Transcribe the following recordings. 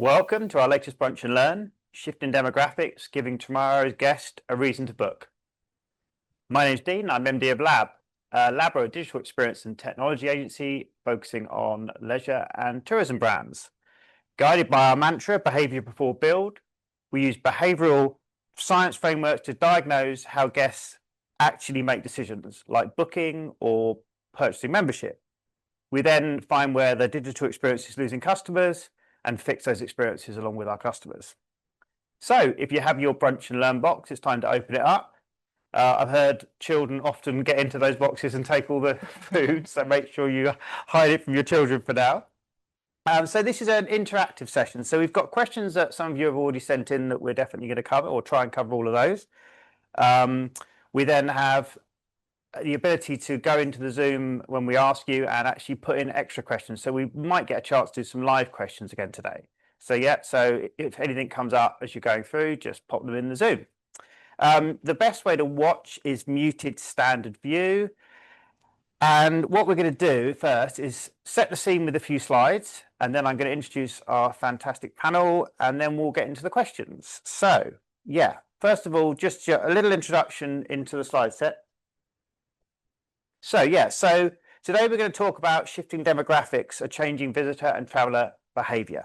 Welcome to our latest Brunch and Learn, Shifting Demographics, giving tomorrow's guest a reason to book. My name's Dean, I'm MD of Lab. Lab are a digital experience and technology agency focusing on leisure and tourism brands. Guided by our mantra, behaviour before build, we use behavioural science frameworks to diagnose how guests actually make decisions, like booking or purchasing membership. We then find where the digital experience is losing customers and fix those experiences along with our customers. So if you have your Brunch and Learn box, it's time to open it up. I've heard children often get into those boxes and take all the food, so make sure you hide it from your children for now. So this is an interactive session. So we've got questions that some of you have already sent in that we're definitely going to cover, or try and cover all of those. We then have the ability to go into the Zoom when we ask you and actually put in extra questions. So we might get a chance to do some live questions again today. So if anything comes up as you're going through, just pop them in the Zoom. The best way to watch is muted standard view. And what we're going to do first is set the scene with a few slides, and then I'm going to introduce our fantastic panel, and then we'll get into the questions. So first of all, just a little introduction into the slide set. So today we're going to talk about shifting demographics, a changing visitor and traveller behaviour,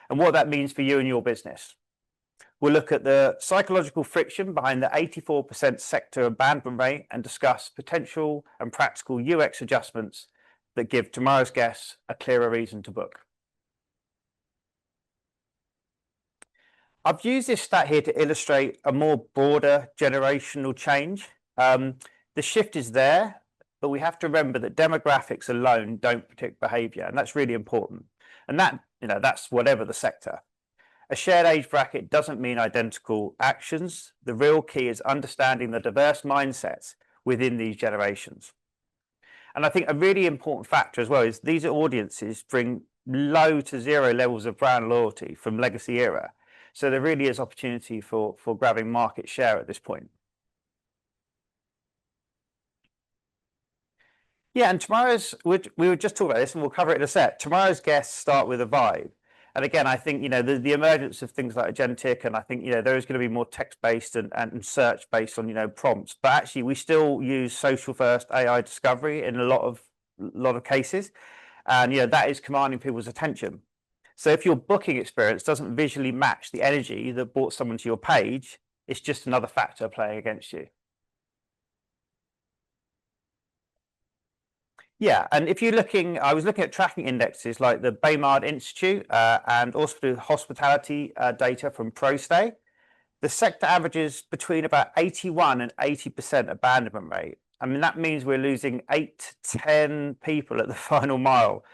and what that means for you and your business. We'll look at the psychological friction behind the 84% sector abandonment rate and discuss potential and practical UX adjustments that give tomorrow's guests a clearer reason to book. I've used this stat here to illustrate a more broader generational change. The shift is there, but we have to remember that demographics alone don't predict behaviour, and that's really important. And that's whatever the sector. A shared age bracket doesn't mean identical actions. The real key is understanding the diverse mindsets within these generations. And I think a really important factor as well is these audiences bring low to zero levels of brand loyalty from legacy era. So there really is opportunity for grabbing market share at this point. Yeah, and we were just talking about this, and we'll cover it in a sec. Tomorrow's guests start with a vibe. And again, I think, the emergence of things like agentic, and I think, there is going to be more text-based and search-based on, prompts. But actually, we still use social-first AI discovery in a lot of cases. And, that is commanding people's attention. So if your booking experience doesn't visually match the energy that brought someone to your page, it's just another factor playing against you. Yeah, and if you're I was looking at tracking indexes like the Baymard Institute and also hospitality data from ProStay. The sector averages between about 81 and 80% abandonment rate. I mean, that means we're losing 8 to 10 people at the final mile,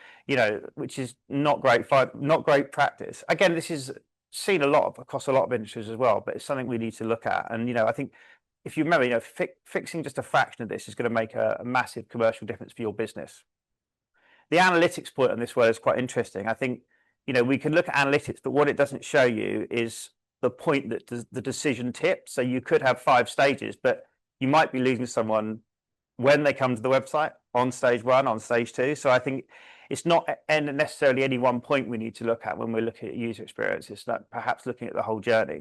which is not great practice. Again, this is seen across a lot of industries as well, but it's something we need to look at. And, I think if you remember, fixing just a fraction of this is going to make a massive commercial difference for your business. The analytics point on this one is quite interesting. I think, we can look at analytics, but what it doesn't show you is the point that the decision tips. So you could have 5 stages, but you might be losing someone when they come to the website on stage 1, on stage 2. So I think it's not necessarily any one point we need to look at when we're looking at user experience. It's like perhaps looking at the whole journey.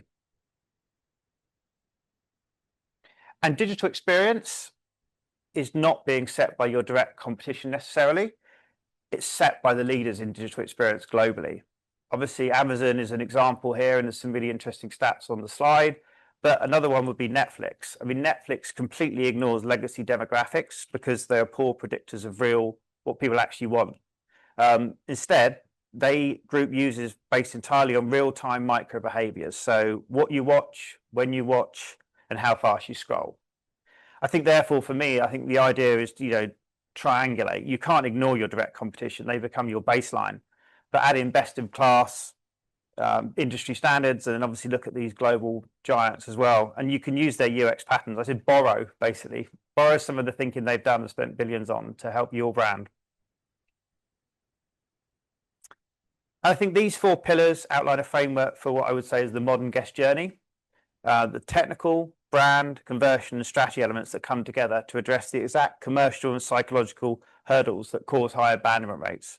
And digital experience is not being set by your direct competition necessarily. It's set by the leaders in digital experience globally. Obviously, Amazon is an example here, and there's some really interesting stats on the slide. But another one would be Netflix. I mean, Netflix completely ignores legacy demographics because they are poor predictors of what people actually want. Instead, they group users based entirely on real-time micro behaviors. So what you watch, when you watch, and how fast you scroll. I think, therefore, for me, I think the idea is to, triangulate. You can't ignore your direct competition. They become your baseline. But add in best-in-class industry standards, and then obviously look at these global giants as well. And you can use their UX patterns. I said borrow some of the thinking they've done and spent billions on to help your brand. I think these 4 pillars outline a framework for what I would say is the modern guest journey. The technical, brand, conversion, and strategy elements that come together to address the exact commercial and psychological hurdles that cause high abandonment rates.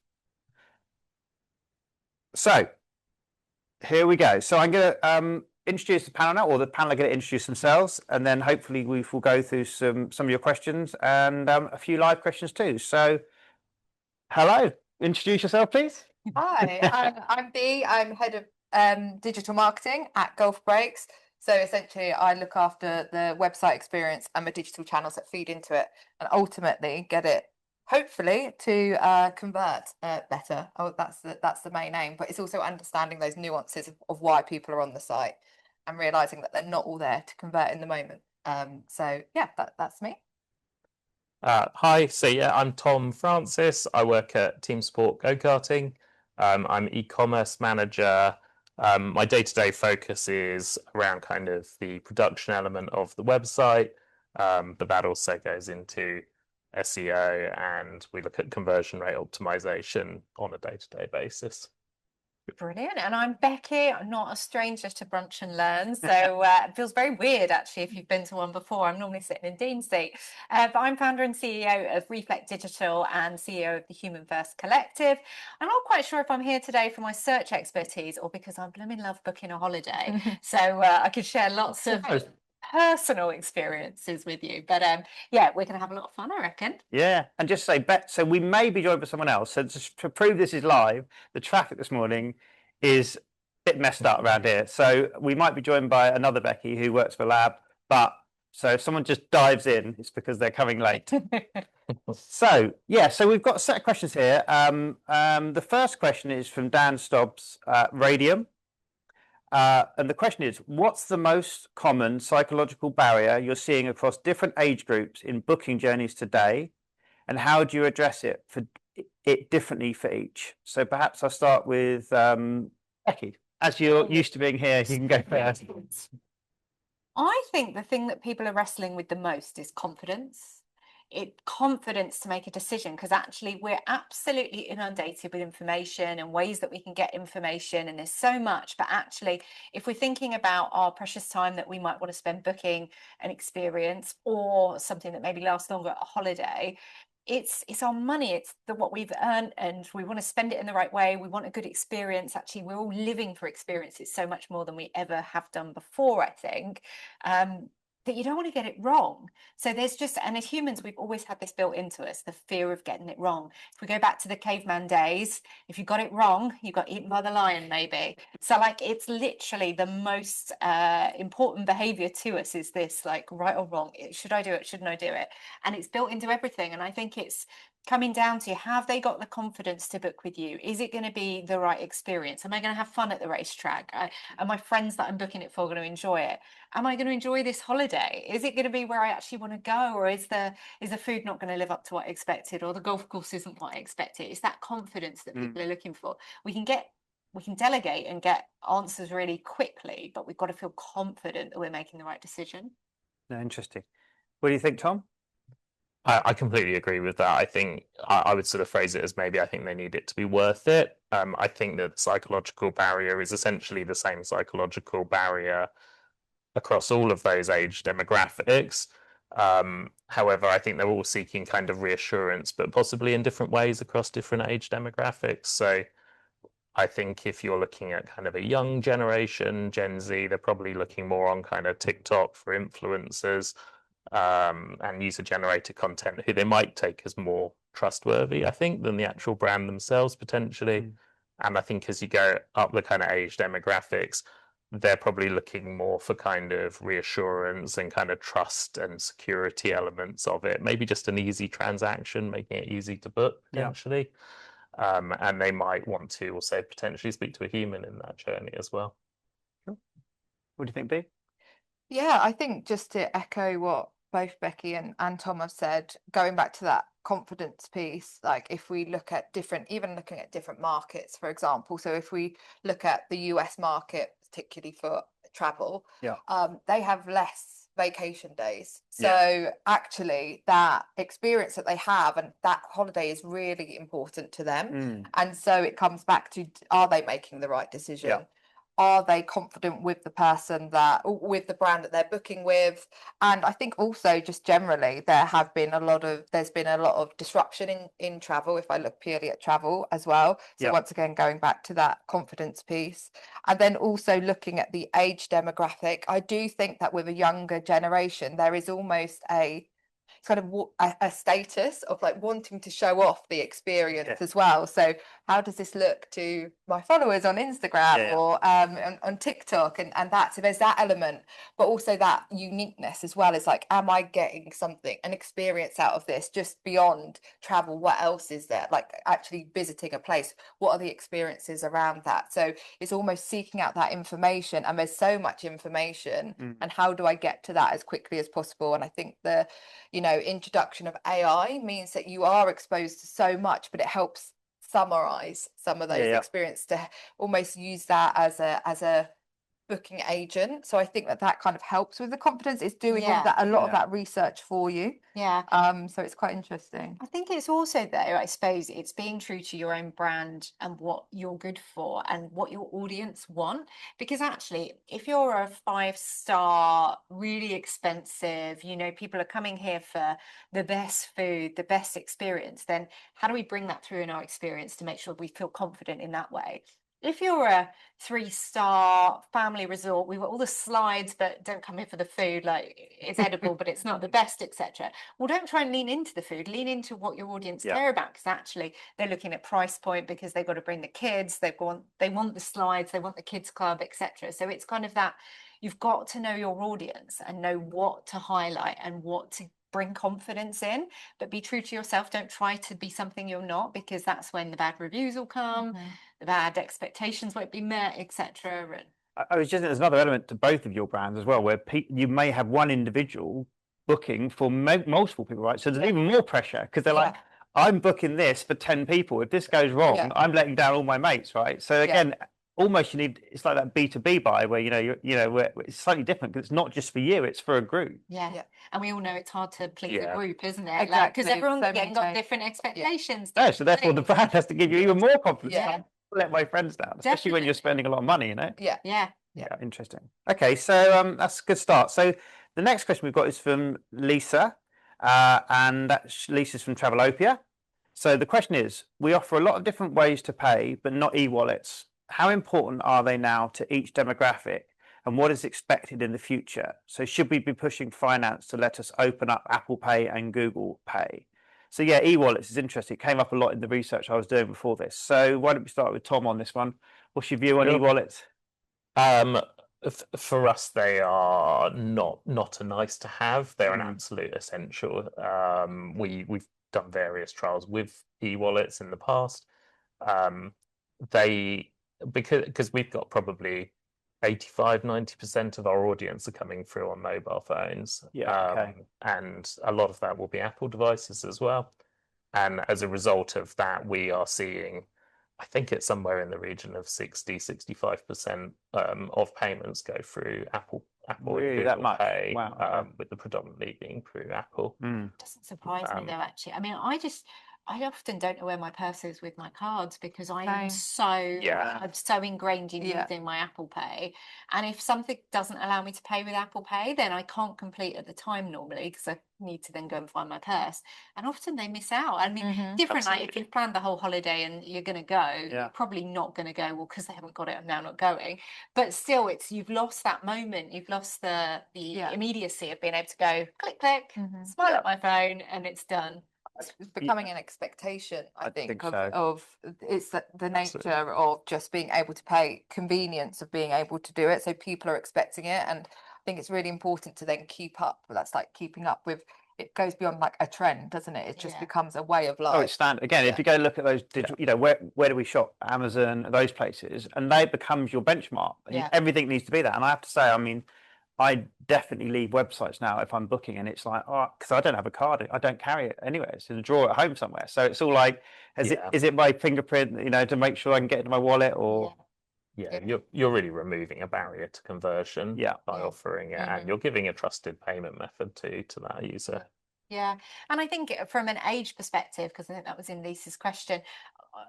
So here we go. So I'm going to introduce the panel now, or the panel are going to introduce themselves, and then hopefully we will go through some of your questions and a few live questions too. So, hello, introduce yourself, please. Hi, I'm Bea. I'm head of digital marketing at Golf Breaks. So essentially, I look after the website experience and the digital channels that feed into it, and ultimately get it, hopefully, to convert better. Oh, that's the main aim. But it's also understanding those nuances of why people are on the site and realizing that they're not all there to convert in the moment. So yeah, that's me. Hi, so yeah, I'm Tom Francis. I work at Team Sport Go-Karting. I'm e-commerce manager. My day-to-day focus is around kind of the production element of the website, but that also goes into SEO, and we look at conversion rate optimization on a day-to-day basis. Brilliant. And I'm Becky. I'm not a stranger to Brunch and Learn. So it feels very weird, actually, if you've been to one before. I'm normally sitting in Dean's seat. But I'm founder and CEO of Reflect Digital and CEO of the Human First Collective. I'm not quite sure if I'm here today for my search expertise or because I blooming love booking a holiday. So I could share lots of personal experiences with you. But yeah, we're going to have a lot of fun, I reckon. Yeah, and just say, so we may be joined by someone else. So just to prove this is live, the traffic this morning is a bit messed up around here. So we might be joined by another Becky who works for Lab. But so if someone just dives in, it's because they're coming late. So yeah, so we've got a set of questions here. The first question is from Dan Stobbs, Radium. And the question is, what's the most common psychological barrier you're seeing across different age groups in booking journeys today? And how do you address it differently for each? So perhaps I'll start with Becky. As you're used to being here, you can go first. I think the thing that people are wrestling with the most is confidence. Confidence to make a decision, because actually we're absolutely inundated with information and ways that we can get information, and there's so much. But actually, if we're thinking about our precious time that we might want to spend booking an experience or something that maybe lasts longer at a holiday, it's our money, it's what we've earned, and we want to spend it in the right way. We want a good experience. Actually, we're all living for experiences so much more than we ever have done before, I think. That you don't want to get it wrong. So there's just, and as humans, we've always had this built into us, the fear of getting it wrong. If we go back to the caveman days, if you got it wrong, you got eaten by the lion, maybe. So like, it's literally the most important behavior to us is this, like, right or wrong. Should I do it? Shouldn't I do it? And it's built into everything. And I think it's coming down to, have they got the confidence to book with you? Is it going to be the right experience? Am I going to have fun at the racetrack? Are my friends that I'm booking it for going to enjoy it? Am I going to enjoy this holiday? Is it going to be where I actually want to go? Or is the food not going to live up to what I expected? Or the golf course isn't what I expected? It's that confidence that people are looking for. We can delegate and get answers really quickly, but we've got to feel confident that we're making the right decision. No, interesting. What do you think, Tom? I completely agree with that. I think I would sort of phrase it as, maybe I think they need it to be worth it. I think that the psychological barrier is essentially the same psychological barrier across all of those age demographics. However, I think they're all seeking kind of reassurance, but possibly in different ways across different age demographics. So I think if you're looking at kind of a young generation, Gen Z, they're probably looking more on kind of TikTok for influencers, and user-generated content, who they might take as more trustworthy, I think, than the actual brand themselves, potentially. And I think as you go up the kind of age demographics, they're probably looking more for kind of reassurance and kind of trust and security elements of it. Maybe just an easy transaction, making it easy to book, potentially. And they might want to also potentially speak to a human in that journey as well. What do you think, Bea? Yeah, I think just to echo what both Becky and Tom have said, going back to that confidence piece, like if we look at looking at different markets, for example, so if we look at the US market, particularly for travel, they have less vacation days. So actually that experience that they have and that holiday is really important to them. And so it comes back to, are they making the right decision? are they confident with the person that, with the brand that they're booking with? And I think also just generally there's been a lot of disruption in travel, if I look purely at travel as well. So Yep. once again, going back to that confidence piece, and then also looking at the age demographic, I do think that with a younger generation, there is almost a kind of a status of like wanting to show off the experience as well. So how does this look to my followers on Instagram or on TikTok, and that, so there's that element, but also that uniqueness as well. Is like, am I getting an experience out of this just beyond travel? What else is there? Like actually visiting a place, what are the experiences around that? So it's almost seeking out that information, and there's so much information, and how do I get to that as quickly as possible? And I think the introduction of AI means that you are exposed to so much, but it helps summarize some of those experiences to almost use that as a booking agent. So I think that kind of helps with the confidence. It's doing all that, a lot of that research for you. So it's quite interesting. I think it's also, though, I suppose it's being true to your own brand and what you're good for and what your audience want. Because actually, if you're a 5-star, really expensive, people are coming here for the best food, the best experience, then how do we bring that through in our experience to make sure we feel confident in that way? If you're a 3-star family resort, we've got all the slides, but don't come here for the food, like it's edible, but it's not the best, etc. Well, don't try and lean into the food, lean into what your audience care about, because actually they're looking at price point, because they've got to bring the kids, they want the slides, they want the kids club, etc. So it's kind of that, you've got to know your audience and know what to highlight and what to bring confidence in, but be true to yourself. Don't try to be something you're not, because that's when the bad reviews will come, the bad expectations won't be met, etc. I was just, there's another element to both of your brands as well, where you may have one individual booking for multiple people, right? So there's even more pressure, because they're like, I'm booking this for 10 people. If this goes wrong, I'm letting down all my mates, right? So again, almost it's like that B2B buy where where it's slightly different, because it's not just for you, it's for a group. And we all know it's hard to please a group, isn't it? Exactly. Because everyone's got different expectations. No, so therefore the brand has to give you even more confidence. I let my friends down, especially when you're spending a lot of money, Yeah, interesting. Okay, so that's a good start. So the next question we've got is from Lisa, and Lisa's from Travelopia. So the question is, we offer a lot of different ways to pay, but not e-wallets. How important are they now to each demographic, and what is expected in the future? So should we be pushing finance to let us open up Apple Pay and Google Pay? So yeah, e-wallets is interesting. It came up a lot in the research I was doing before this. So why don't we start with Tom on this one? What's your view on e-wallets? For us, they are not a nice to have. They're an absolute essential. We've done various trials with e-wallets in the past. Because we've got probably 85-90% of our audience are coming through on mobile phones. And a lot of that will be Apple devices as well. And as a result of that, we are seeing, I think it's somewhere in the region of 60-65% of payments go through Apple really, that much? Pay, wow. with the predominantly being through Apple. Doesn't surprise me though, actually. I mean, I often don't know where my purse is with my cards, because I'm so ingrained in using my Apple Pay. And if something doesn't allow me to pay with Apple Pay, then I can't complete at the time normally, because I need to then go and find my purse. And often they miss out. I mean, different, like if you've planned the whole holiday and you're going to go, you're probably not going to go, well, because they haven't got it, I'm now not going. But still, you've lost that moment. You've lost the immediacy of being able to go, click, click, smile at my phone, and it's done. It's becoming an expectation, I think so. of it's the nature of just being able to pay, convenience of being able to do it. So people are expecting it, and I think it's really important to then keep up. That's like keeping up with. It goes beyond like a trend, doesn't it? It just becomes a way of life. Oh, it's standard. Again, if you go look at those digital, where do we shop? Amazon, those places, and they becomes your benchmark. Everything needs to be that. And I have to say, I mean, I definitely leave websites now if I'm booking, and it's like, because I don't have a card, I don't carry it anywhere. It's in a drawer at home somewhere. So it's all like, is it my fingerprint, to make sure I can get into my wallet, or you're really removing a barrier to conversion by offering it, and you're giving a trusted payment method to that user. Yeah, and I think from an age perspective, because I think that was in Lisa's question,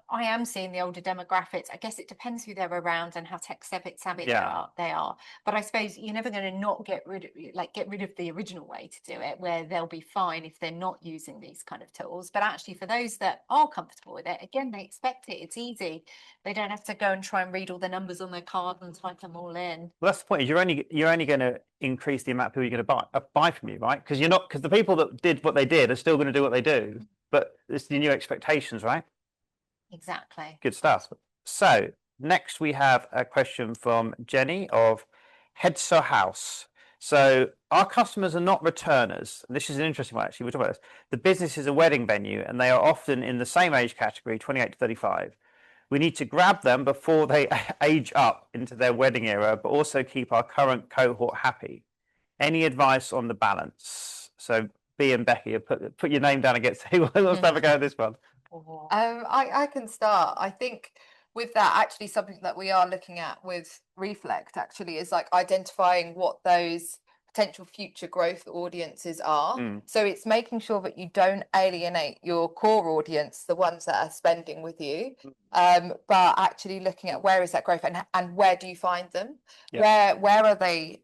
I am seeing the older demographics. I guess it depends who they're around and how tech savvy they are. But I suppose you're never going to not get rid of the original way to do it, where they'll be fine if they're not using these kind of tools. But actually, for those that are comfortable with it, again, they expect it. It's easy. They don't have to go and try and read all the numbers on their card and type them all in. Well, that's the point. Is you're only going to increase the amount of people you're going to buy from you, right? Because the people that did what they did are still going to do what they do, but it's the new expectations, right? Exactly. Good stuff. So next we have a question from Jenny of Headser House. So our customers are not returners. This is an interesting one, actually. We'll talk about this. The business is a wedding venue, and they are often in the same age category, 28 to 35. We need to grab them before they age up into their wedding era, but also keep our current cohort happy. Any advice on the balance? So B and Becky, put your name down against who wants to have a go at this one. I can start. I think with that, actually, something that we are looking at with Reflect actually is like identifying what those potential future growth audiences are. So it's making sure that you don't alienate your core audience, the ones that are spending with you, but actually looking at where is that growth and where do you find them? Where are they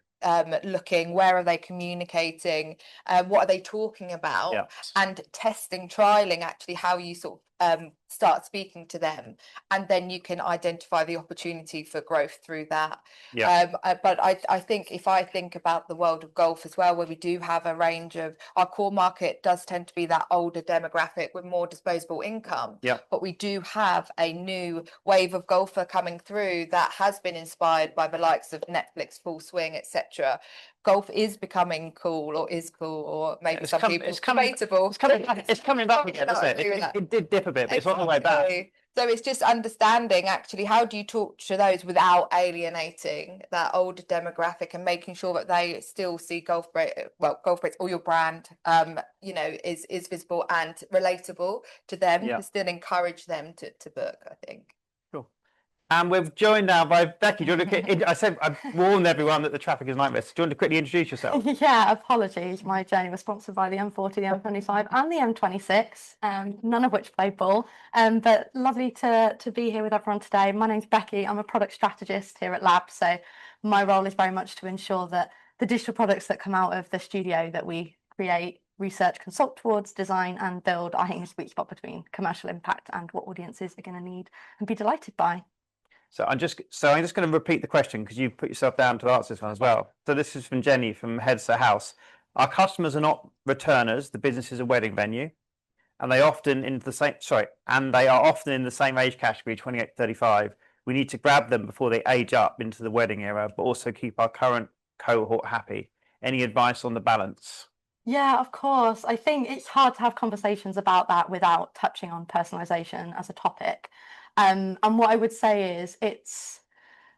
looking, where are they communicating, what are they talking about, and trialing actually how you sort of start speaking to them, and then you can identify the opportunity for growth through that. But I think if I think about the world of golf as well, where we do have a range of, our core market does tend to be that older demographic with more disposable income, but we do have a new wave of golfer coming through that has been inspired by the likes of Netflix, Full Swing, etc. Golf is becoming cool, or is cool, or maybe some people debatable. It's coming back again, isn't it? It did dip a bit, but it's on the way back. So it's just understanding actually how do you talk to those without alienating that older demographic, and making sure that they still see Golf Breaks or your brand, is visible and relatable to them, to still encourage them to book, I think. And we're joined now by Becky. Do you want to, I warned everyone that the traffic is nightmare. So do you want to quickly introduce yourself? Yeah, apologies. My journey was sponsored by the M40, the M25 and the M26, none of which played ball. But lovely to be here with everyone today. My name's Becky. I'm a product strategist here at Lab. So my role is very much to ensure that the digital products that come out of the studio that we create, research, consult towards, design and build are hitting a sweet spot between commercial impact and what audiences are going to need and be delighted by. So I'm just going to repeat the question because you put yourself down to answer this one as well. So this is from Jenny from Headser House. Our customers are not returners. The business is a wedding venue, and they are often in the same age category, 28 to 35. We need to grab them before they age up into the wedding era, but also keep our current cohort happy. Any advice on the balance? Yeah, of course. I think it's hard to have conversations about that without touching on personalization as a topic. And what I would say is it's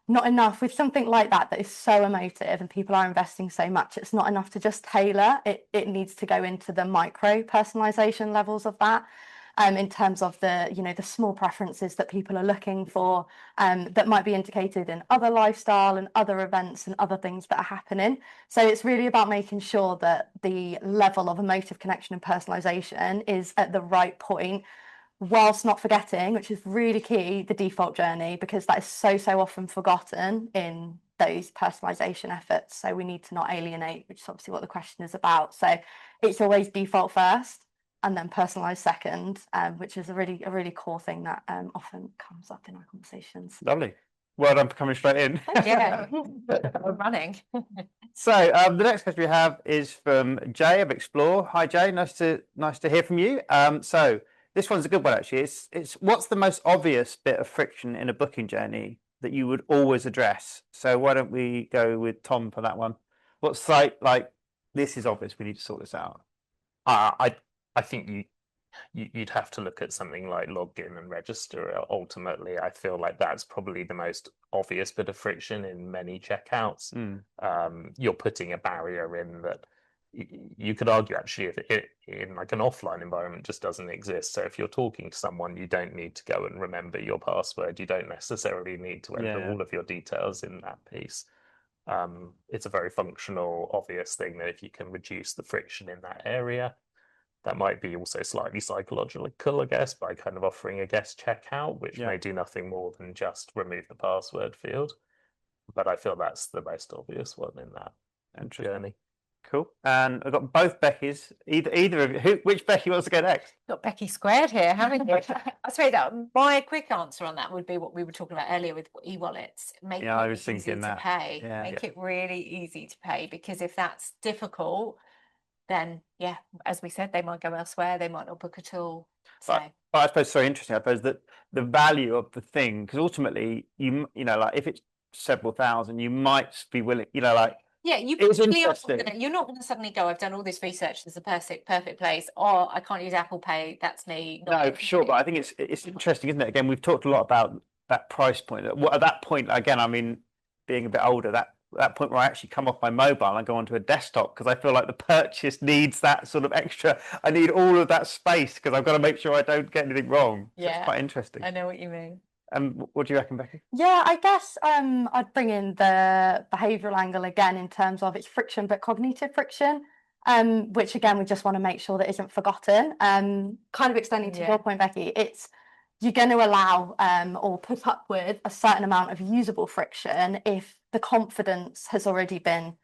not enough with something like that is so emotive and people are investing so much. It's not enough to just tailor it. It needs to go into the micro personalization levels of that, in terms of the small preferences that people are looking for, that might be indicated in other lifestyle and other events and other things that are happening. So it's really about making sure that the level of emotive connection and personalization is at the right point, whilst not forgetting, which is really key, the default journey, because that is so often forgotten in those personalization efforts. So we need to not alienate, which is obviously what the question is about. So it's always default first and then personalized second, which is a really core thing that often comes up in our conversations. Lovely. Well done for coming straight in. Yeah, we're running. So the next question we have is from Jay of Explore. Hi Jay, nice to hear from you. So this one's a good one actually. It's what's the most obvious bit of friction in a booking journey that you would always address? So why don't we go with Tom for that one? What's like this is obvious, we need to sort this out? I think you'd have to look at something like login and register. Ultimately, I feel like that's probably the most obvious bit of friction in many checkouts. You're putting a barrier in that you could argue actually if it in like an offline environment just doesn't exist. So if you're talking to someone, you don't need to go and remember your password. You don't necessarily need to enter all of your details in that piece. It's a very functional, obvious thing that if you can reduce the friction in that area, That might be also slightly psychological, I guess, by kind of offering a guest checkout, which Yeah. may do nothing more than just remove the password field. But I feel that's the most obvious one in that Interesting. journey. Cool. And I've got both Beckys. Either of you. Which Becky wants to go next? Got Becky squared here, haven't you? I suppose that my quick answer on that would be what we were talking about earlier with e-wallets. Make Yeah, I it was easy thinking to that. pay. Yeah. Make it really easy to pay, because if that's difficult, then yeah, as we said, they might go elsewhere. They might not book at all. So But I suppose it's so interesting. I suppose that the value of the thing, because ultimately, you know, like if it's several thousand, you might be willing, you know, like yeah, you It was probably are not interesting. you're not going to suddenly go, I've done all this research, there's a perfect place, or I can't use Apple Pay, that's me. not no, going for to sure. do But it. I think it's interesting, isn't it? Again, we've talked a lot about that price point. At that point, again, I mean, being a bit older, that point where I actually come off my mobile and I go onto a desktop because I feel like the purchase needs that sort of extra. I need all of that space because I've got to make sure I don't get anything wrong. So Yeah. it's quite interesting. I know what you mean. What do you reckon, Becky? Yeah, I guess I'd bring in the behavioural angle again in terms of it's friction, but cognitive friction, which again we just want to make sure that isn't forgotten. Kind of extending to Yeah. your point, Becky, it's you're going to allow or put up with a certain amount of usable friction if the confidence has already been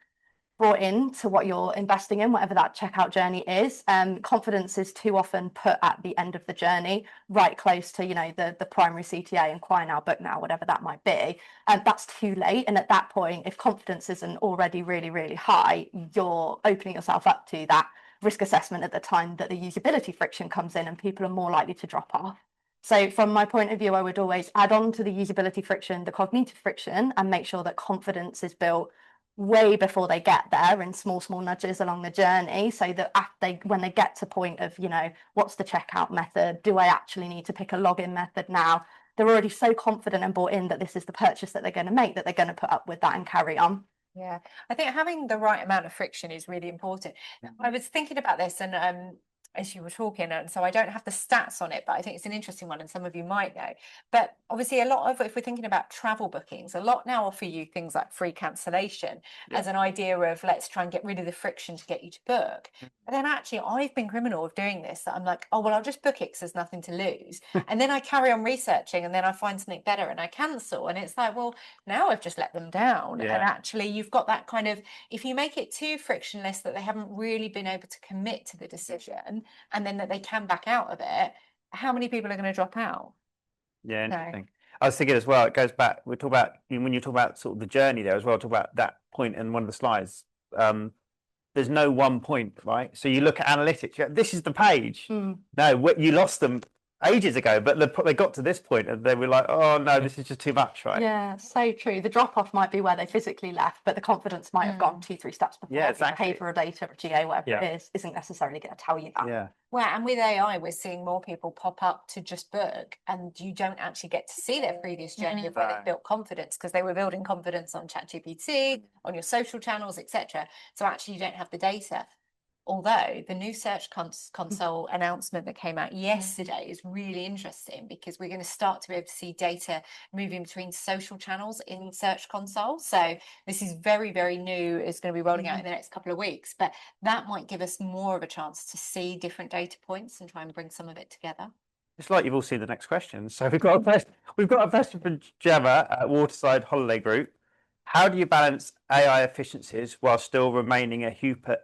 brought into what you're investing in, whatever that checkout journey is. Confidence is too often put at the end of the journey, right close to, you know, the primary CTA, inquire now, book now, whatever that might be. And that's too late. And at that point, if confidence isn't already really, really high, you're opening yourself up to that risk assessment at the time that the usability friction comes in, and people are more likely to drop off. So from my point of view, I would always add on to the usability friction, the cognitive friction, and make sure that confidence is built way before they get there in small nudges along the journey, so that when they get to point of, you know, what's the checkout method, do I actually need to pick a login method now, they're already so confident and bought in that this is the purchase that they're going to make, that they're going to put up with that and carry on. Yeah, I think having the right amount of friction is really important. I was thinking about this, and as you were talking, and so I don't have the stats on it, but I think it's an interesting one, and some of you might know. But obviously, a lot of, if we're thinking about travel bookings, a lot now offer you things like free cancellation as an idea of let's try and get rid of the friction to get you to book. But then actually, I've been criminal of doing this. That I'm like, oh well, I'll just book it because there's nothing to lose, and then I carry on researching, and then I find something better, and I cancel, and it's like, well, now I've just let them down. Yeah. And actually, you've got that kind of, if you make it too frictionless that they haven't really been able to commit to the decision, and then that they can back out of it, how many people are going to drop out? Yeah, No. interesting. I was thinking as well, it goes back, we talk about, when you talk about sort of the journey there as well, talk about that point in one of the slides. There's no one point, right? So you look at analytics, you go, this is the page. No, you lost them ages ago, but they got to this point and they were like, oh no, this is just too much, right? Yeah, so true. The drop off might be where they physically left, but the confidence might have gone 2-3 steps before. Yeah, exactly. Behavioural data or GA, whatever Yeah. it is, isn't necessarily going to tell you that. Yeah. Well, and with AI, we're seeing more people pop up to just book, and you don't actually get to see their previous journey of where No. they've built confidence, because they were building confidence on ChatGPT, on your social channels, etc. So actually, you don't have the data. Although the new Search Console announcement that came out yesterday is really interesting, because we're going to start to be able to see data moving between social channels in Search Console. So this is very, very new. It's going to be rolling out in the next couple of weeks, but that might give us more of a chance to see different data points and try and bring some of it together. It's like you've all seen the next question. So we've got a question from Gemma at Waterside Holiday Group. How do you balance AI efficiencies while still remaining a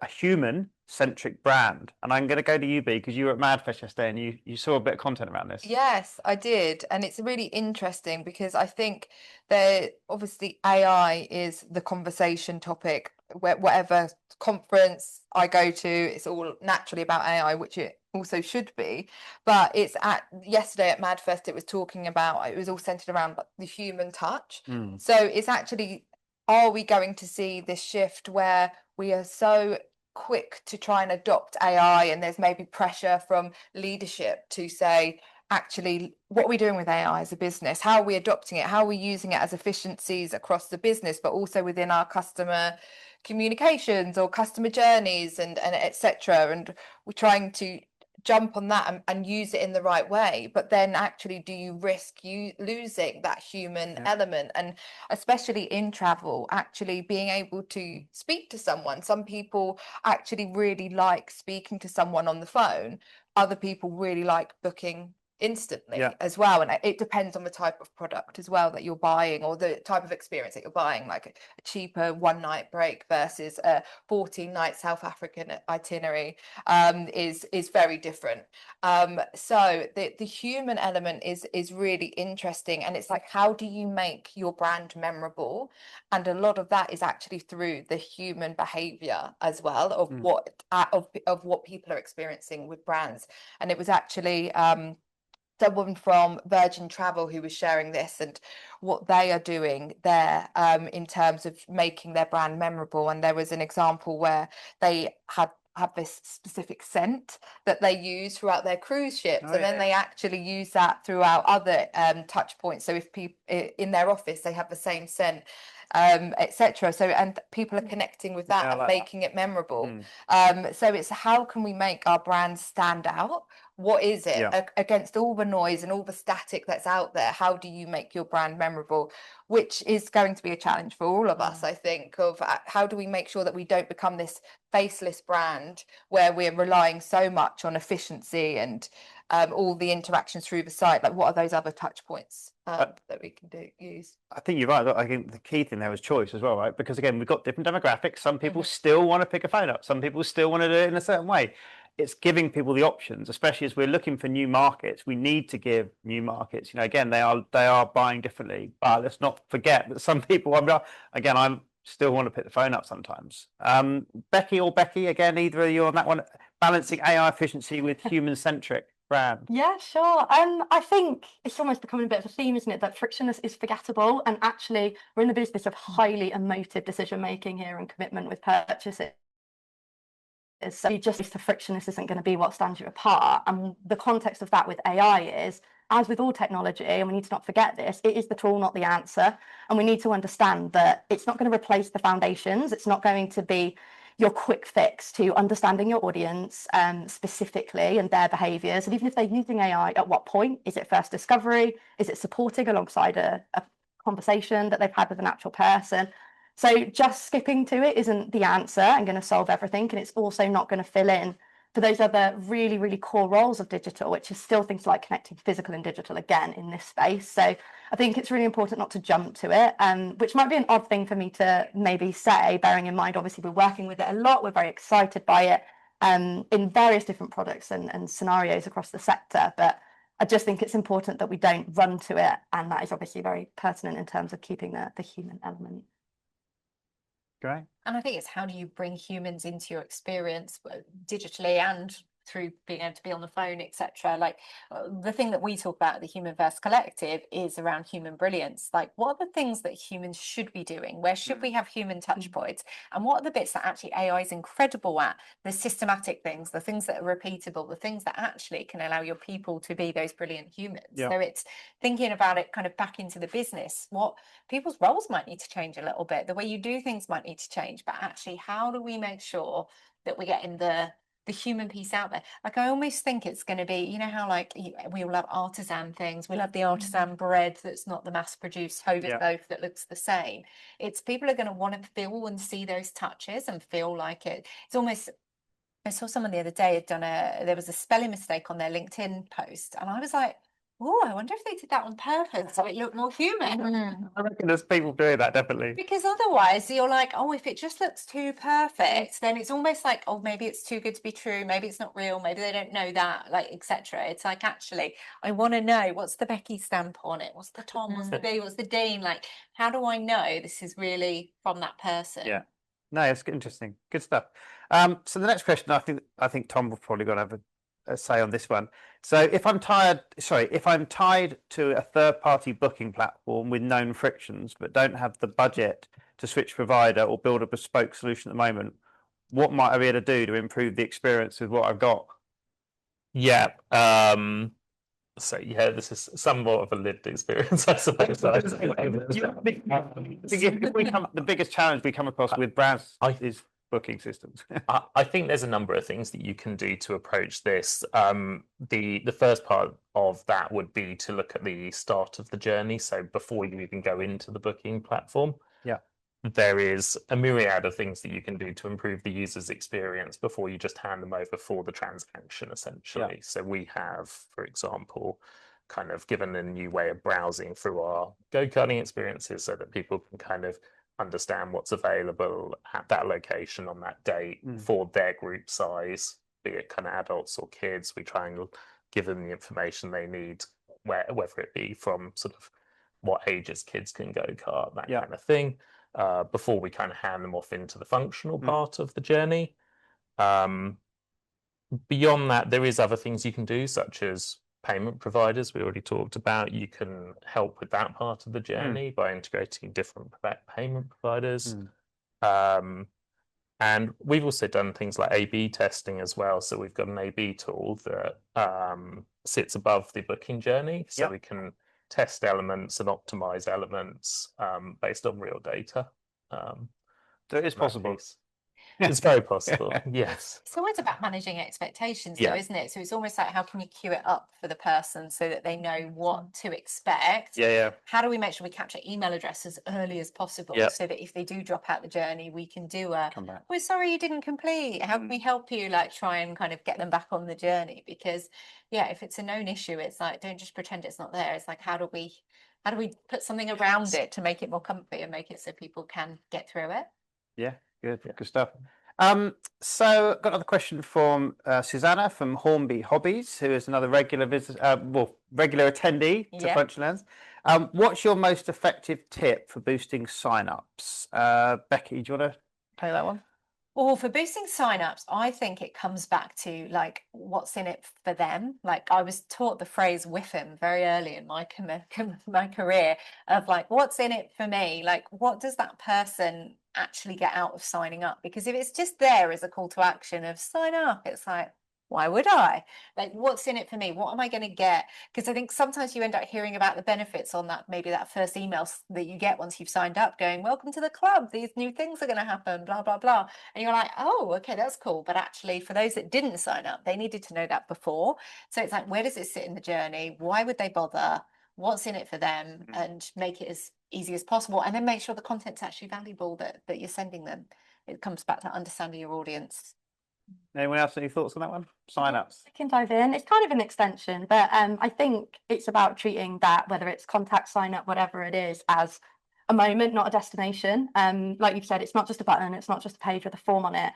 human-centric brand? And I'm going to go to you, B, because you were at Madfest yesterday and you saw a bit of content around this. Yes, I did. And it's really interesting because I think that obviously AI is the conversation topic. Whatever conference I go to, it's all naturally about AI, which it also should be. But it's yesterday at Madfest, it was talking about, it was all centered around the human touch. So it's actually, are we going to see this shift where we are so quick to try and adopt AI, and there's maybe pressure from leadership to say, actually, what are we doing with AI as a business? How are we adopting it? How are we using it as efficiencies across the business, but also within our customer communications or customer journeys and etc. And we're trying to jump on that and use it in the right way, but then actually do you risk you losing that human element? And especially in travel, actually being able to speak to someone, some people actually really like speaking to someone on the phone, other people really like booking instantly as well, and it depends on the type of product as well that you're buying, or the type of experience that you're buying, like a cheaper one-night break versus a 14-night South African itinerary is very different. So the human element is really interesting, and it's like, how do you make your brand memorable? And a lot of that is actually through the human behavior as well, of what people are experiencing with brands. And it was actually someone from Virgin Travel who was sharing this and what they are doing there in terms of making their brand memorable. And there was an example where they had this specific scent that they use throughout their cruise ships, and then they actually use that throughout other touch points. So if people in their office, they have the same scent, etc. So, and people are connecting with that and making it memorable. So it's, how can we make our brand stand out? What is it against all the noise and all the static that's out there? How do you make your brand memorable? Which is going to be a challenge for all of us, I think, of how do we make sure that we don't become this faceless brand where we're relying so much on efficiency and all the interactions through the site. Like, what are those other touch points that we can use? I think you're right. I think the key thing there was choice as well, right? Because again, we've got different demographics. Some people still want to pick a phone up. Some people still want to do it in a certain way. It's giving people the options, especially as we're looking for new markets. We need to give new markets. You know, again, they are buying differently, but let's not forget that some people. I'm still want to pick the phone up sometimes. Becky, again, either of you on that one, balancing AI efficiency with human-centric brand. Yeah, sure. I think it's almost becoming a bit of a theme, isn't it, that frictionless is forgettable, and actually we're in the business of highly emotive decision making here and commitment with purchases. So just the frictionless isn't going to be what stands you apart. And the context of that with AI is, as with all technology, and we need to not forget this, it is the tool, not the answer. And we need to understand that it's not going to replace the foundations. It's not going to be your quick fix to understanding your audience specifically and their behaviors. And even if they're using AI, at what point? Is it first discovery? Is it supporting alongside a conversation that they've had with an actual person? So just skipping to it isn't the answer and going to solve everything. And it's also not going to fill in for those other really, really core roles of digital, which is still things like connecting physical and digital again in this space. So I think it's really important not to jump to it, which might be an odd thing for me to maybe say, bearing in mind, obviously, we're working with it a lot. We're very excited by it in various different products and scenarios across the sector. But I just think it's important that we don't run to it. And that is obviously very pertinent in terms of keeping the human element. Great. And I think it's, how do you bring humans into your experience digitally and through being able to be on the phone, etc. Like the thing that we talk about at the Human First Collective is around human brilliance. Like, what are the things that humans should be doing? Where should we have human touch points? And what are the bits that actually AI is incredible at? The systematic things, the things that are repeatable, the things that actually can allow your people to be those brilliant humans. So it's thinking about it kind of back into the business. What people's roles might need to change a little bit. The way you do things might need to change. But actually, how do we make sure that we're getting the human piece out there? Like, I almost think it's going to be, you know how like we all have artisan things, we'll have the artisan bread that's not the mass produced Hovis loaf that looks the same. It's, people are going to want to feel and see those touches and feel like it. It's almost, I saw someone the other day had done there was a spelling mistake on their LinkedIn post, and I was like, oh, I wonder if they did that on purpose so it looked more human. I reckon there's people doing that, definitely. Because otherwise you're like, oh, if it just looks too perfect, then it's almost like, oh, maybe it's too good to be true, maybe it's not real, maybe they don't know that, like, etc. It's like, actually, I want to know, what's the Becky stamp on it, what's the Tom, what's the B, what's the Dean, like, how do I know this is really from that person? Yeah, no, it's interesting, good stuff. So the next question, I think Tom will probably got to have a say on this one. So if I'm tied to a third-party booking platform with known frictions but don't have the budget to switch provider or build a bespoke solution at the moment, what might I be able to do to improve the experience with what I've got? Yeah. So yeah, this is somewhat of a lived experience, I suppose. The biggest challenge we come across with brands is booking systems? I think there's a number of things that you can do to approach this. The first part of that would be to look at the start of the journey. So before you even go into the booking platform, there is a myriad of things that you can do to improve the user's experience before you just hand them over for the transaction, essentially. So we have, for example, kind of given a new way of browsing through our go-karting experiences so that people can kind of understand what's available at that location on that date for their group size, be it kind of adults or kids. We try and give them the information they need, whether it be from sort of what ages kids can go kart, that kind of thing, before we kind of hand them off into the functional part of the journey. Beyond that, there is other things you can do, such as payment providers we already talked about. You can help with that part of the journey by integrating different payment providers. And we've also done things like A/B testing as well. So we've got an A/B tool that sits above the booking journey. So we can test elements and optimize elements based on real data. So it is possible. It's very possible, yes. It's always about managing expectations, though, Yeah. isn't it? So it's almost like, how can you queue it up for the person so that they know what to expect? Yeah. How do we make sure we capture email address as early as possible so that if they do drop out the journey, we can do Come back. we're sorry you didn't complete. How can we help you, like, try and kind of get them back on the journey? Because if it's a known issue, it's like, don't just pretend it's not there. It's like, how do we put something around it to make it more comfy and make it so people can get through it? Yeah, good stuff. So got another question from Susanna from Hornby Hobbies, who is another regular regular attendee to Function Lens. What's your most effective tip for boosting sign-ups? Becky, do you want to take that one? Well, for boosting sign-ups, I think it comes back to, like, what's in it for them. Like, I was taught the phrase "whiffing" very early in my career of, like, what's in it for me? Like, what does that person actually get out of signing up? Because if it's just there as a call to action of sign up, it's like, why would I? Like, what's in it for me? What am I going to get? Because I think sometimes you end up hearing about the benefits on that, maybe that first email that you get once you've signed up, going, welcome to the club, these new things are going to happen, blah, blah, blah. And you're like, oh, okay, that's cool. But actually, for those that didn't sign up, they needed to know that before. So it's like, where does it sit in the journey? Why would they bother? What's in it for them? And make it as easy as possible. And then make sure the content's actually valuable that you're sending them. It comes back to understanding your audience. Anyone else any thoughts on that one? Sign-ups. I can dive in. It's kind of an extension, but I think it's about treating that, whether it's contact, sign up, whatever it is, as a moment, not a destination. Like you've said, it's not just a button, it's not just a page with a form on it.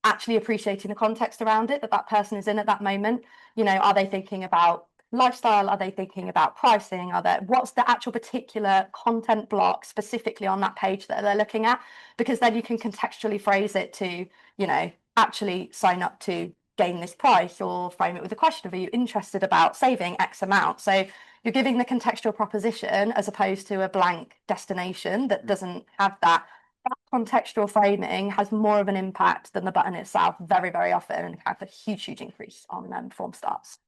Actually appreciating the context around it that person is in at that moment. You know, are they thinking about lifestyle? Are they thinking about pricing? What's the actual particular content block specifically on that page that they're looking at? Because then you can contextually phrase it to, you know, actually sign up to gain this price, or frame it with a question of, are you interested about saving X amount? So you're giving the contextual proposition as opposed to a blank destination that doesn't have that. That contextual framing has more of an impact than the button itself very, very often, and have a huge increase on form starts.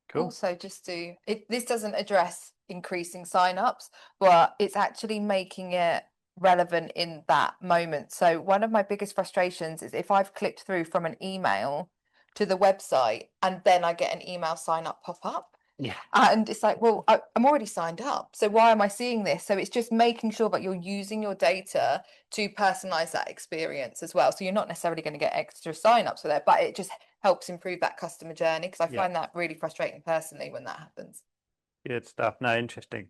Cool. Also, this doesn't address increasing sign-ups, but it's actually making it relevant in that moment. So one of my biggest frustrations is if I've clicked through from an email to the website and then I get an email sign up pop up. Yeah. And it's like, well, I'm already signed up. So why am I seeing this? So it's just making sure that you're using your data to personalize that experience as well. So you're not necessarily going to get extra sign-ups for that, but it just helps improve that customer journey, because I find that really frustrating personally when that happens. Good stuff. No, interesting.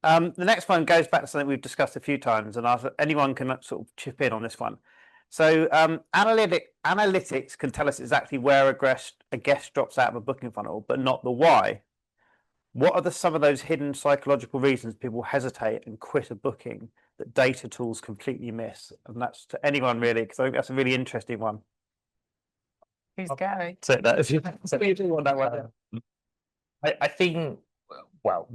The next one goes back to something we've discussed a few times, and anyone can sort of chip in on this one. So analytics can tell us exactly where a guest drops out of a booking funnel, but not the why. What are some of those hidden psychological reasons people hesitate and quit a booking that data tools completely miss? And that's to anyone really, because I think that's a really interesting one. Who's going? Say that if you want that one. I think, well,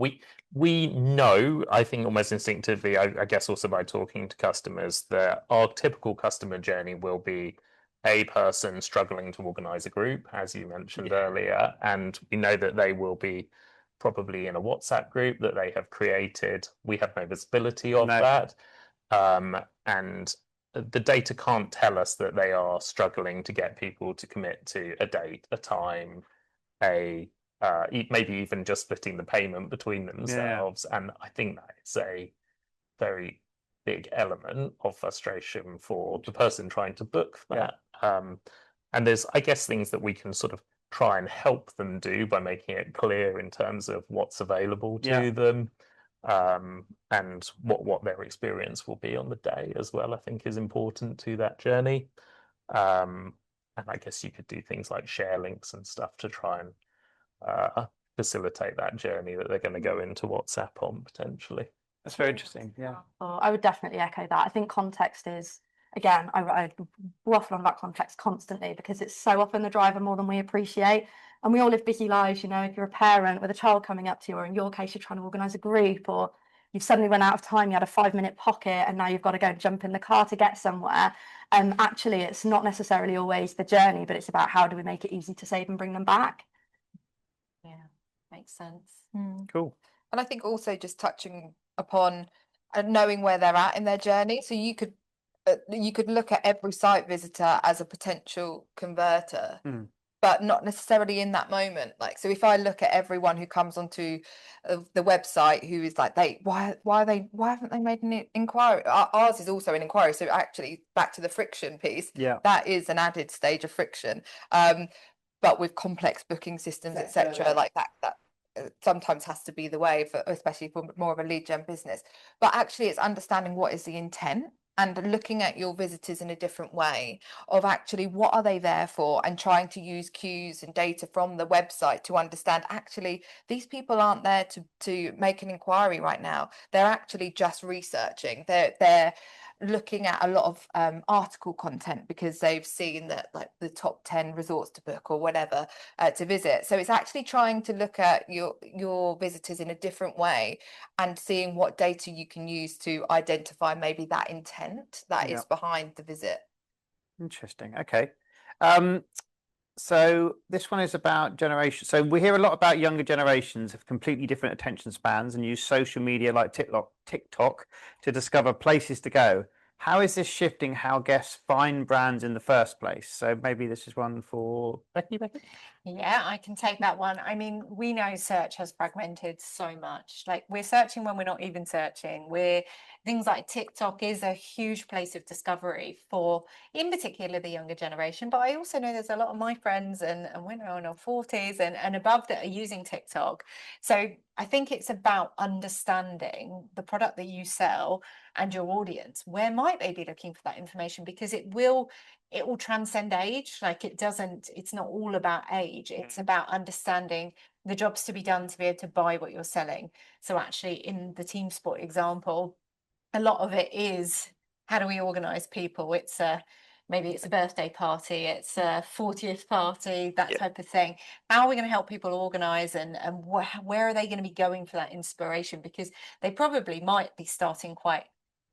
we know, I think almost instinctively, I guess also by talking to customers, that our typical customer journey will be a person struggling to organize a group, as you mentioned earlier, and we know that they will be probably in a WhatsApp group that they have created. We have no visibility of that. And the data can't tell us that they are struggling to get people to commit to a date, a time, maybe even just splitting the payment between themselves. And I think that is a very big element of frustration for the person trying to book that. And there's, I guess, things that we can sort of try and help them do by making it clear in terms of what's available to them, and what their experience will be on the day as well, I think is important to that journey. And I guess you could do things like share links and stuff to try and facilitate that journey that they're going to go into WhatsApp on potentially. That's very interesting. Yeah. I would definitely echo that. I think context is, again, I waffle on about context constantly because it's so often the driver more than we appreciate. And we all live busy lives, you know, if you're a parent with a child coming up to you, or in your case, you're trying to organise a group, or you've suddenly run out of time, you had a 5-minute pocket and now you've got to go and jump in the car to get somewhere. Actually, it's not necessarily always the journey, but it's about how do we make it easy to save and bring them back. Yeah, makes sense. Cool. And I think also just touching upon knowing where they're at in their journey. So you could look at every site visitor as a potential converter, but not necessarily in that moment. Like, so if I look at everyone who comes onto the website who is like, why haven't they made an inquiry? Ours is also an inquiry. So actually, back to the friction piece, that is an added stage of friction. But with complex booking systems, etc., like that sometimes has to be the way, especially for more of a lead gen business. But actually, it's understanding what is the intent and looking at your visitors in a different way of actually what are they there for, and trying to use cues and data from the website to understand actually these people aren't there to make an inquiry right now. They're actually just researching. They're looking at a lot of article content because they've seen that, like, the top 10 resorts to book or whatever to visit. So it's actually trying to look at your visitors in a different way and seeing what data you can use to identify maybe that intent that is behind the visit. Interesting. Okay. So this one is about generation. So we hear a lot about younger generations have completely different attention spans and use social media like TikTok to discover places to go. How is this shifting how guests find brands in the first place? So maybe this is one for Becky. Yeah, I can take that one. I mean, we know search has fragmented so much. Like, we're searching when we're not even searching. Things like TikTok is a huge place of discovery for, in particular, the younger generation. But I also know there's a lot of my friends and women in our 40s and above that are using TikTok. So I think it's about understanding the product that you sell and your audience. Where might they be looking for that information? Because it will transcend age. Like, it's not all about age. It's about understanding the jobs to be done to be able to buy what you're selling. So actually, in the team sport example, a lot of it is, how do we organize people? Maybe it's a birthday party, it's a 40th party, that type of thing. How are we going to help people organize, and where are they going to be going for that inspiration? Because they probably might be starting quite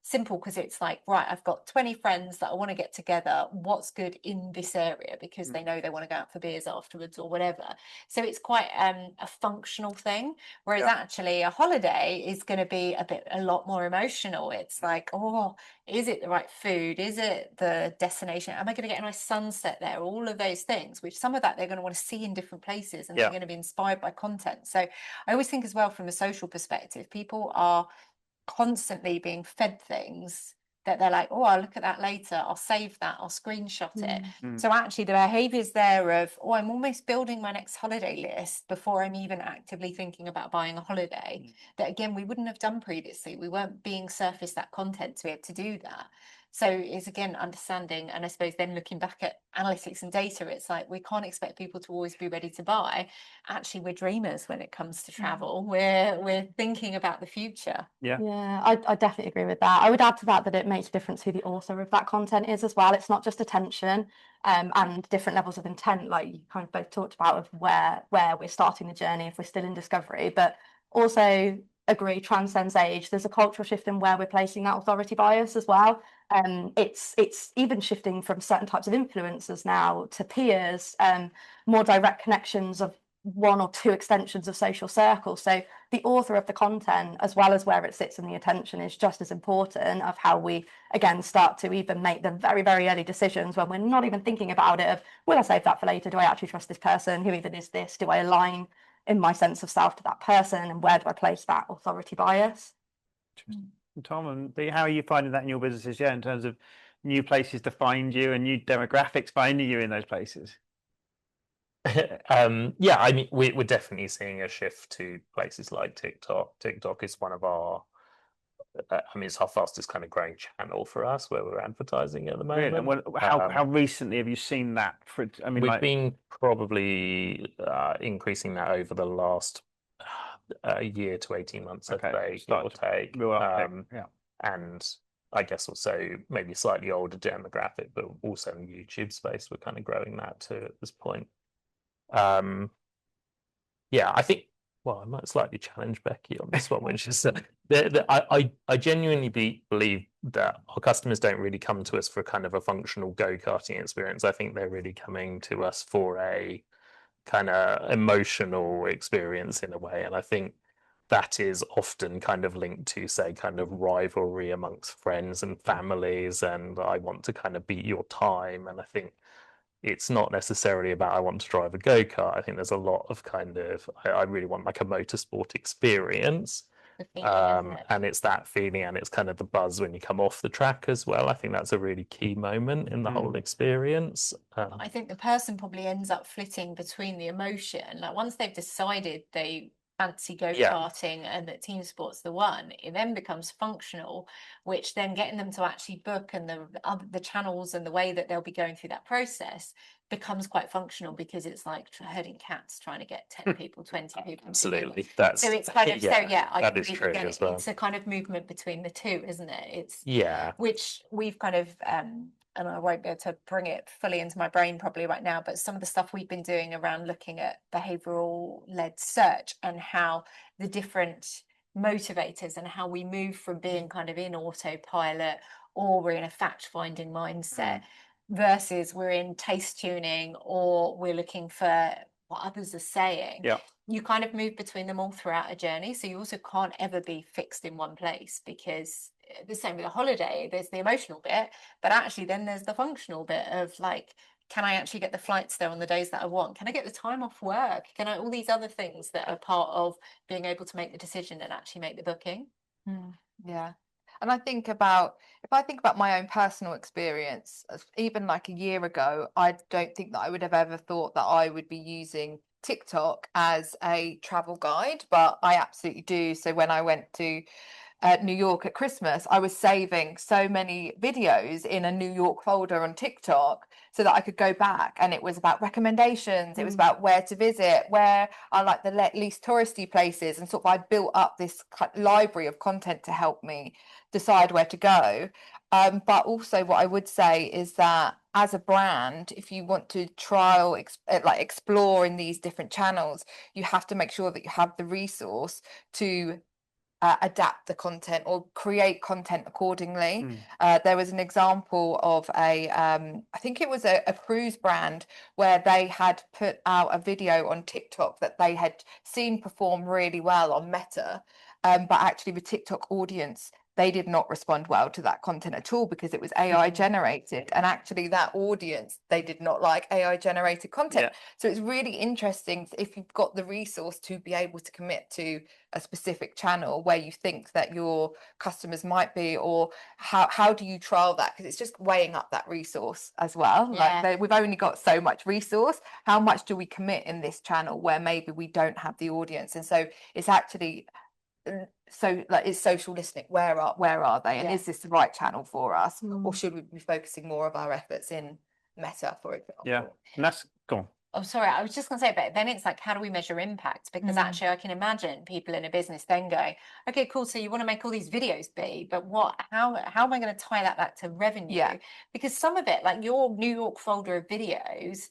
simple, because it's like, right, I've got 20 friends that I want to get together. What's good in this area? Because they know they want to go out for beers afterwards or whatever. So it's quite a functional thing. Whereas actually a holiday is going to be a lot more emotional. It's like, oh, is it the right food? Is it the destination? Am I going to get a nice sunset there? All of those things, which some of that they're going to want to see in different places, and they're going to be inspired by content. So I always think as well, from a social perspective, people are constantly being fed things that they're like, oh, I'll look at that later, I'll save that, I'll screenshot it. So actually the behaviors there of, oh, I'm almost building my next holiday list before I'm even actively thinking about buying a holiday, that again we wouldn't have done previously. We weren't being surfaced that content to be able to do that. So it's, again, understanding, and I suppose then looking back at analytics and data, it's like, we can't expect people to always be ready to buy. Actually, we're dreamers when it comes to travel. We're thinking about the future. I definitely agree with that. I would add to that it makes a difference who the author of that content is as well. It's not just attention and different levels of intent, like you kind of both talked about, of where we're starting the journey if we're still in discovery, but also agree transcends age. There's a cultural shift in where we're placing that authority bias as well. It's even shifting from certain types of influencers now to peers, more direct connections of one or two extensions of social circles. So the author of the content, as well as where it sits in the attention, is just as important of how we, again, start to even make the very, very early decisions when we're not even thinking about it of, will I save that for later? Do I actually trust this person? Who even is this? Do I align in my sense of self to that person? And where do I place that authority bias? Tom and Bea, how are you finding that in your businesses? Yeah, in terms of new places to find you and new demographics finding you in those places. Yeah, I mean, we're definitely seeing a shift to places like TikTok. TikTok is one of our, I mean, it's our fastest kind of growing channel for us where we're advertising at the moment. Really? And how recently have you seen that? I mean, we've been probably increasing that over the last year to 18 months, I'd say, give or take. Real uptick, yeah. And I guess also maybe slightly older demographic, but also in the YouTube space, we're kind of growing that too at this point. Yeah, I think, well, I might slightly challenge Becky on this one, which is I genuinely believe that our customers don't really come to us for kind of a functional go-karting experience. I think they're really coming to us for a kind of emotional experience in a way. And I think that is often kind of linked to, say, kind of rivalry amongst friends and families, and I want to kind of beat your time. And I think it's not necessarily about I want to drive a go-kart. I think there's a lot of kind of I really want like a motorsport experience. And it's that feeling, and it's kind of the buzz when you come off the track as well. I think that's a really key moment in the whole experience. I think the person probably ends up flitting between the emotion. Like once they've decided they fancy go-karting and that team sport's the one, it then becomes functional, which then getting them to actually book and the channels and the way that they'll be going through that process becomes quite functional, because it's like herding cats trying to get 10 people, 20 people. Absolutely. That's so it's kind of I that is true as well. It's a kind of movement between the two, isn't it? It's which we've kind of and I won't be able to bring it fully into my brain probably right now, but some of the stuff we've been doing around looking at behavioural led search and how the different motivators and how we move from being kind of in autopilot, or we're in a fact finding mindset, versus we're in taste tuning, or we're looking for what others are saying. You kind of move between them all throughout a journey, so you also can't ever be fixed in one place, because the same with a holiday, there's the emotional bit, but actually then there's the functional bit of like, can I actually get the flights there on the days that I want? Can I get the time off work? Can I all these other things that are part of being able to make the decision and actually make the booking? Yeah. And I think about, if I think about my own personal experience, even like a year ago, I don't think that I would have ever thought that I would be using TikTok as a travel guide, but I absolutely do. So when I went to New York at Christmas, I was saving so many videos in a New York folder on TikTok so that I could go back, and it was about recommendations. It was about where to visit, where are like the least touristy places, and sort of I built up this library of content to help me decide where to go. But also what I would say is that as a brand, if you want to trial, explore in these different channels, you have to make sure that you have the resource to adapt the content or create content accordingly. There was an example of I think it was a cruise brand where they had put out a video on TikTok that they had seen perform really well on Meta, but actually the TikTok audience, they did not respond well to that content at all, because it was AI generated, and actually that audience, they did not like AI generated content. So it's really interesting if you've got the resource to be able to commit to a specific channel where you think that your customers might be, or how do you trial that, because it's just weighing up that resource as well. Like we've only got so much resource, how much do we commit in this channel where maybe we don't have the audience? And so it's actually, so like, is social listening, where are they, and is this the right channel for us, or should we be focusing more of our efforts in Meta, for example? And that's gone. Oh, sorry, I was just going to say, but then it's like, how do we measure impact? Because actually I can imagine people in a business then going, okay, cool, so you want to make all these videos, but how am I going to tie that back to revenue? Because some of it, like your New York folder of videos,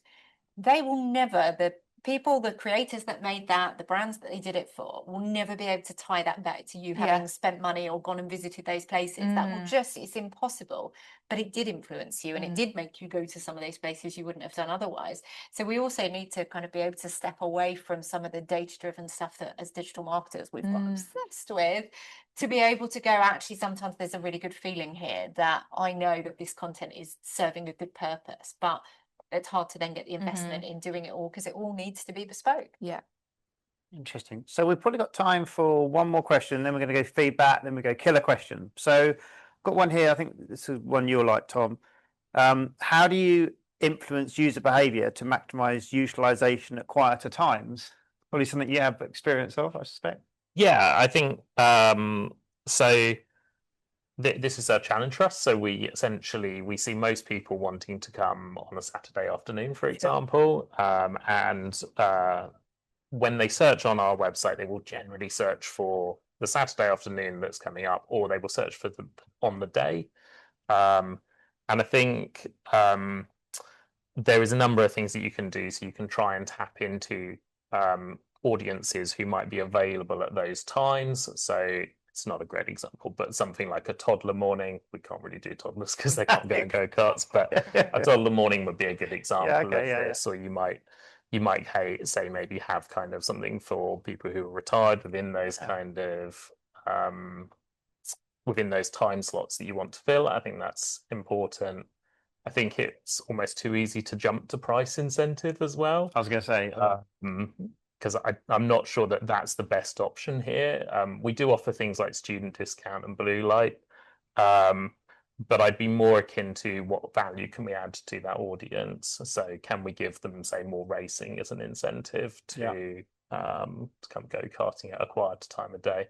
they will never, the people, the creators that made that, the brands that they did it for, will never be able to tie that back to you Yeah. having spent money or gone and visited those places. That will just, it's impossible. But it did influence you, and it did make you go to some of those places you wouldn't have done otherwise. So we also need to kind of be able to step away from some of the data-driven stuff that as digital marketers we've got obsessed with, to be able to go, actually, sometimes there's a really good feeling here that I know that this content is serving a good purpose, but it's hard to then get the investment in doing it all because it all needs to be bespoke. Yeah. Interesting. So we've probably got time for one more question, then we're going to go feedback, then we go killer question. So I've got one here. I think this is one you'll like, Tom. How do you influence user behavior to maximize utilization at quieter times? Probably something you have experience of, I suspect. Yeah, I think so. This is a challenge for us. So we see most people wanting to come on a Saturday afternoon, for example, and when they search on our website, they will generally search for the Saturday afternoon that's coming up, or they will search for on the day. And I think there is a number of things that you can do. So you can try and tap into audiences who might be available at those times. So it's not a great example, but something like a toddler morning. We can't really do toddlers because they can't go in go-karts, but a toddler morning would be a good example of this. Or you might say maybe have kind of something for people who are retired within those kind of within those time slots that you want to fill. I think that's important. I think it's almost too easy to jump to price incentive as well. I was going to say, because I'm not sure that that's the best option here. We do offer things like student discount and blue light, but I'd be more akin to what value can we add to that audience. So can we give them, say, more racing as an incentive to come go karting at a quieter time of day?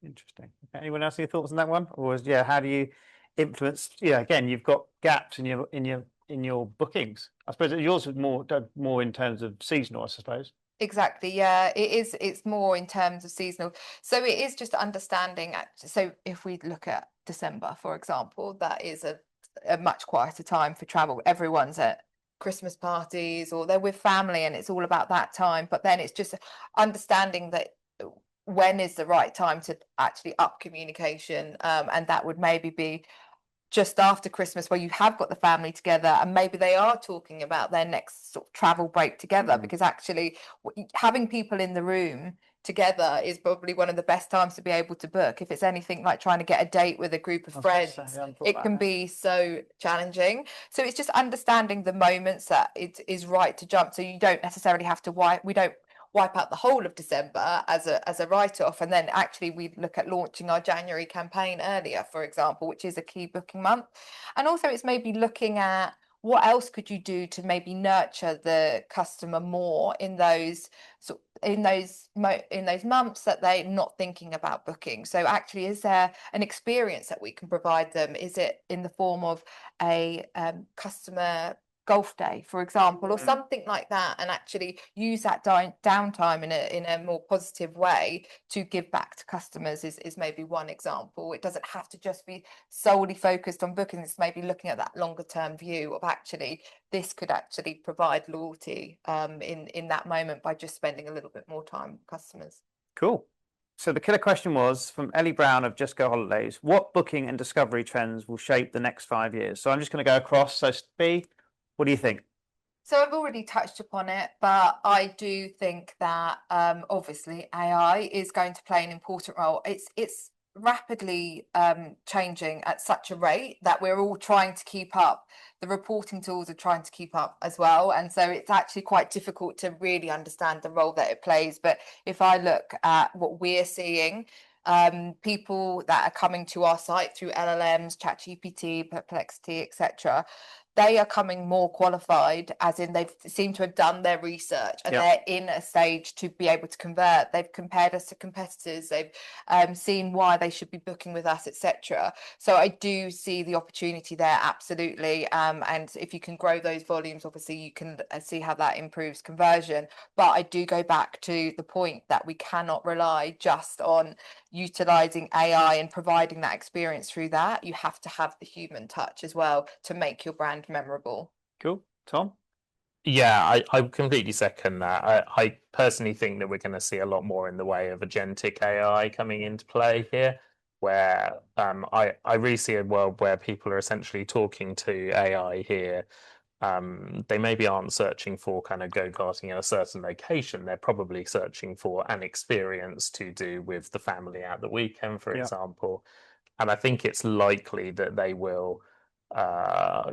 Interesting. Anyone else any thoughts on that one? Or how do you influence? Yeah, again, you've got gaps in your bookings. I suppose yours is more in terms of seasonal, I suppose. Exactly, yeah, it is. It's more in terms of seasonal. So it is just understanding. So if we look at December, for example, that is a much quieter time for travel. Everyone's at Christmas parties or they're with family, and it's all about that time. But then it's just understanding that when is the right time to actually up communication, and that would maybe be just after Christmas, where you have got the family together and maybe they are talking about their next sort of travel break together, because actually having people in the room together is probably one of the best times to be able to book. If it's anything like trying to get a date with a group of friends, it can be so challenging. So it's just understanding the moments that it is right to jump. So you don't necessarily have to we don't wipe out the whole of December as a write-off, and then actually we look at launching our January campaign earlier, for example, which is a key booking month. And also it's maybe looking at what else could you do to maybe nurture the customer more in those months that they're not thinking about booking. So actually, is there an experience that we can provide them? Is it in the form of a customer golf day, for example, or something like that, and actually use that downtime in a more positive way to give back to customers is maybe one example. It doesn't have to just be solely focused on booking. It's maybe looking at that longer term view of actually this could actually provide loyalty in that moment by just spending a little bit more time with customers. Cool. So the killer question was from Ellie Brown of Just Go Holidays: what booking and discovery trends will shape the next 5 years? So I'm just going to go across. So B, what do you think? So I've already touched upon it, but I do think that obviously AI is going to play an important role. It's rapidly changing at such a rate that we're all trying to keep up. The reporting tools are trying to keep up as well, and so it's actually quite difficult to really understand the role that it plays. But if I look at what we're seeing, people that are coming to our site through LLMs, ChatGPT, Perplexity, etc., they are coming more qualified, as in they seem to have done their research and they're in a stage to be able to convert. They've compared us to competitors. They've seen why they should be booking with us, etc. So I do see the opportunity there, absolutely. And if you can grow those volumes, obviously you can see how that improves conversion. But I do go back to the point that we cannot rely just on utilizing AI and providing that experience through that. You have to have the human touch as well to make your brand memorable. Cool. Tom? Yeah, I completely second that. I personally think that we're going to see a lot more in the way of agentic AI coming into play here, where I really see a world where people are essentially talking to AI here. They maybe aren't searching for kind of go-karting in a certain location. They're probably searching for an experience to do with the family at the weekend, for example. And I think it's likely that they will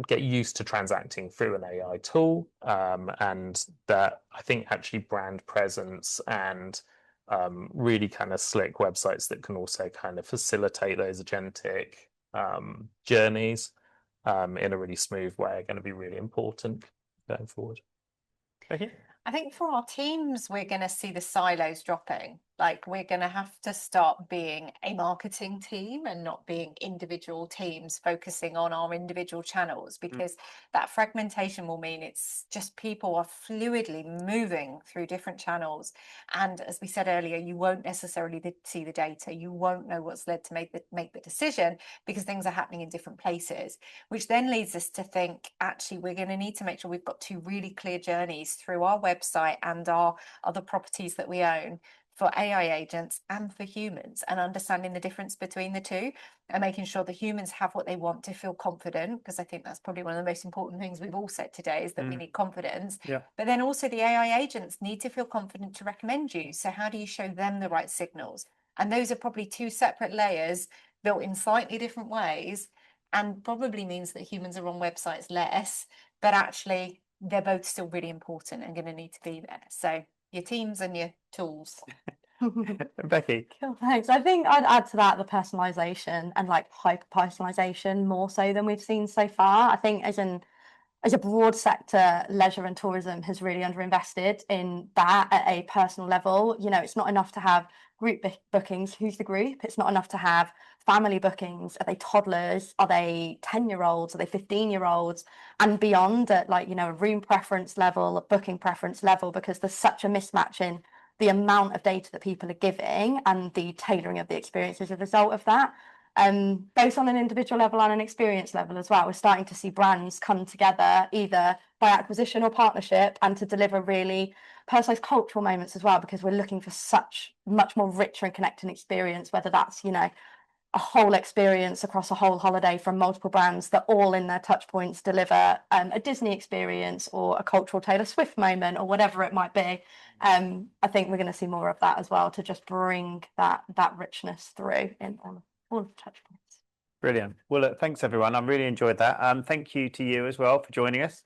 get used to transacting through an AI tool, and that I think actually brand presence and really kind of slick websites that can also kind of facilitate those agentic journeys in a really smooth way are going to be really important going forward. Becky? I think for our teams, we're going to see the silos dropping. Like, we're going to have to start being a marketing team and not being individual teams focusing on our individual channels, because that fragmentation will mean it's just people are fluidly moving through different channels. And as we said earlier, you won't necessarily see the data. You won't know what's led to make the decision, because things are happening in different places, which then leads us to think, actually, we're going to need to make sure we've got two really clear journeys through our website and our other properties that we own for AI agents and for humans, and understanding the difference between the two and making sure the humans have what they want to feel confident, because I think that's probably one of the most important things we've all said today, is that we need confidence. But then also the AI agents need to feel confident to recommend you. So how do you show them the right signals? And those are probably two separate layers built in slightly different ways, and probably means that humans are on websites less, but actually they're both still really important and going to need to be there. So your teams and your tools. Becky? Cool, thanks. I think I'd add to that the personalization and like hyper personalization more so than we've seen so far. I think as a broad sector, leisure and tourism has really underinvested in that at a personal level. You know, it's not enough to have group bookings. Who's the group? It's not enough to have family bookings. Are they toddlers? Are they 10-year-olds? Are they 15-year-olds? And beyond, at like, you know, a room preference level, a booking preference level, because there's such a mismatch in the amount of data that people are giving and the tailoring of the experience as a result of that. Both on an individual level and an experience level as well. We're starting to see brands come together either by acquisition or partnership, and to deliver really personalized cultural moments as well, because we're looking for such much more richer and connecting experience, whether that's, you know, a whole experience across a whole holiday from multiple brands that all in their touch points deliver a Disney experience or a cultural Taylor Swift moment or whatever it might be. I think we're going to see more of that as well, to just bring that richness through in all of the touch points. Brilliant. Well, look, thanks everyone. I really enjoyed that. Thank you to you as well for joining us.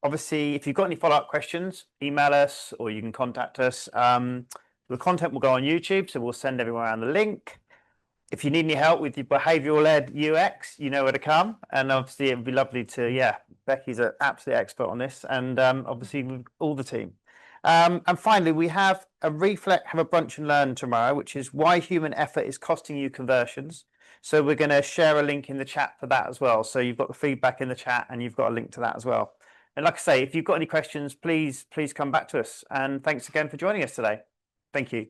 Obviously, if you've got any follow-up questions, email us or you can contact us. The content will go on YouTube, so we'll send everyone around the link. If you need any help with your behavioural-led UX, you know where to come. And obviously, it would be lovely to, Becky's an absolute expert on this, and obviously with all the team. And finally, we have a brunch and learn tomorrow, which is why human effort is costing you conversions. So we're going to share a link in the chat for that as well. So you've got the feedback in the chat and you've got a link to that as well. And like I say, if you've got any questions, please come back to us. And thanks again for joining us today. Thank you.